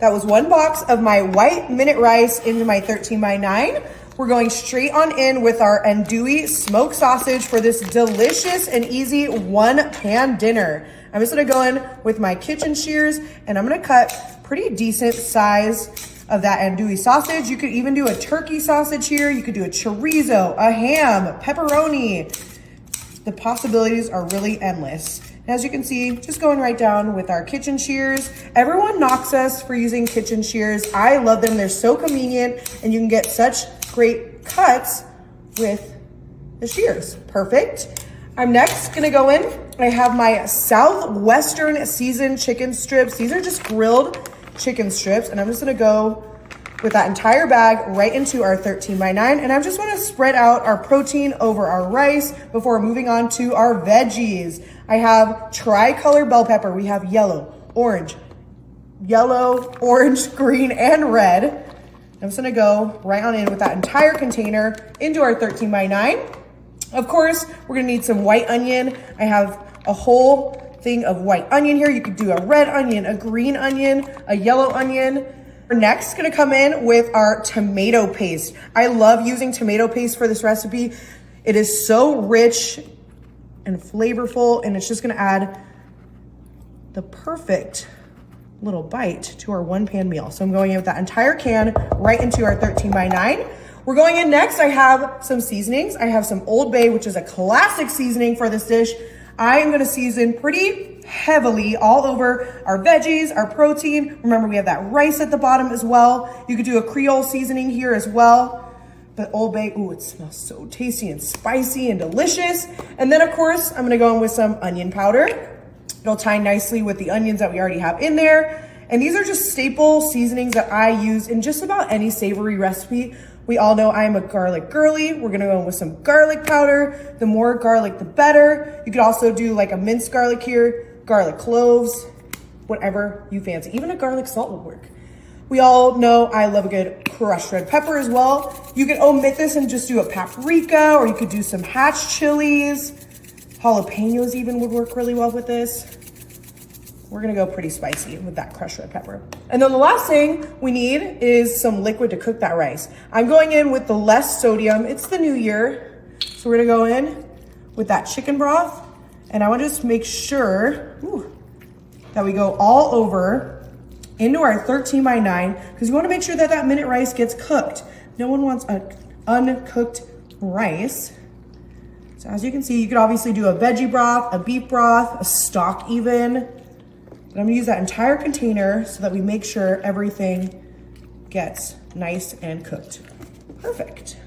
That was 1 box of my white minute rice into my 13 by 9. We're going straight on in with our andouille smoked sausage for this delicious and easy 1-pan dinner. I'm just gonna go in with my kitchen shears and I'm gonna cut pretty decent size of that andouille sausage. You could even do a turkey sausage here. You could do a chorizo, a ham, pepperoni. The possibilities are really endless. As you can see, just going right down with our kitchen shears. Everyone knocks us for using kitchen shears. I love them. They're so convenient and you can get such great cuts with the shears. Perfect. I'm next gonna go in. I have my Southwestern seasoned chicken strips. These are just grilled chicken strips and I'm just gonna go with that entire bag right into our 13 by 9. And I just wanna spread out our protein over our rice before moving on to our veggies. I have tri-color bell pepper. We have yellow, orange, green, and red. I'm just gonna go right on in with that entire container into our 13 by 9. Of course, we're gonna need some white onion. I have a whole thing of white onion here. You could do a red onion, a green onion, a yellow onion. We're next gonna come in with our tomato paste. I love using tomato paste for this recipe. It is so rich and flavorful, and it's just gonna add the perfect little bite to our 1-pan meal. So I'm going in with that entire can right into our 13 by 9. We're going in next. I have some seasonings. I have some Old Bay, which is a classic seasoning for this dish. I am gonna season pretty heavily all over our veggies, our protein. Remember, we have that rice at the bottom as well. You could do a Creole seasoning here as well. But Old Bay, ooh, it smells so tasty and spicy and delicious. And then of course, I'm gonna go in with some onion powder. It'll tie nicely with the onions that we already have in there. And these are just staple seasonings that I use in just about any savory recipe. We all know I'm a garlic girly. We're gonna go in with some garlic powder. The more garlic, the better. You could also do like a minced garlic here, garlic cloves, whatever you fancy. Even a garlic salt would work. We all know I love a good crushed red pepper as well. You could omit this and just do a paprika, or you could do some hatch chilies. Jalapenos even would work really well with this. We're gonna go pretty spicy with that crushed red pepper. And then the last thing we need is some liquid to cook that rice. I'm going in with the less sodium. It's the new year. So we're gonna go in with that chicken broth. And I wanna just make sure that we go all over into our 13 by 9, because you wanna make sure that that minute rice gets cooked. No one wants an uncooked rice. So as you can see, you could obviously do a veggie broth, a beef broth, a stock even. But I'm gonna use that entire container so that we make sure everything gets nice and cooked. Perfect.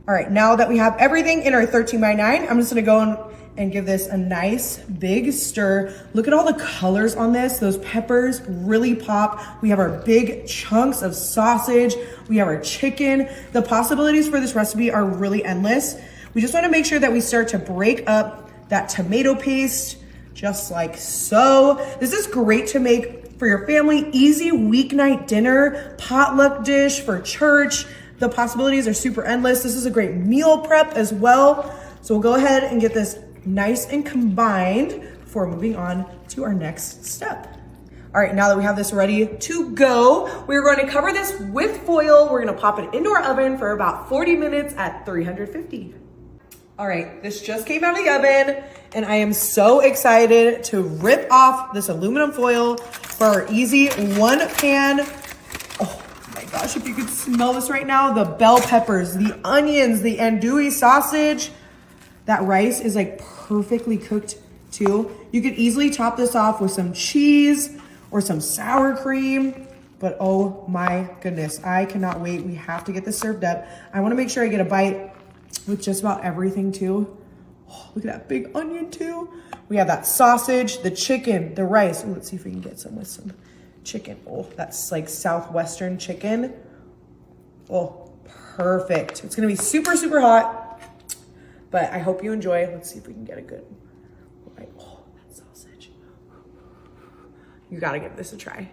All right, now that we have everything in our 13 by 9, I'm just gonna go in and give this a nice big stir. Look at all the colors on this. Those peppers really pop. We have our big chunks of sausage. We have our chicken. The possibilities for this recipe are really endless. We just wanna make sure that we start to break up that tomato paste, just like so. This is great to make for your family, easy weeknight dinner, potluck dish for church. The possibilities are super endless. This is a great meal prep as well. So we'll go ahead and get this nice and combined before moving on to our next step. All right, now that we have this ready to go, we're going to cover this with foil. We're gonna pop it into our oven for about 40 minutes at 350. All right, this just came out of the oven and I am so excited to rip off this aluminum foil for our easy 1-pan. Oh my gosh, if you could smell this right now, the bell peppers, the onions, the andouille sausage. That rice is like perfectly cooked too. You could easily top this off with some cheese or some sour cream, but oh my goodness, I cannot wait. We have to get this served up. I wanna make sure I get a bite with just about everything too. Oh, look at that big onion too. We have that sausage, the chicken, the rice. Ooh, let's see if we can get some with some chicken. Oh, that's like Southwestern chicken. Oh, perfect. It's gonna be super, super hot. But I hope you enjoy. Let's see if we can get a good bite. Oh, that sausage. You gotta give this a try.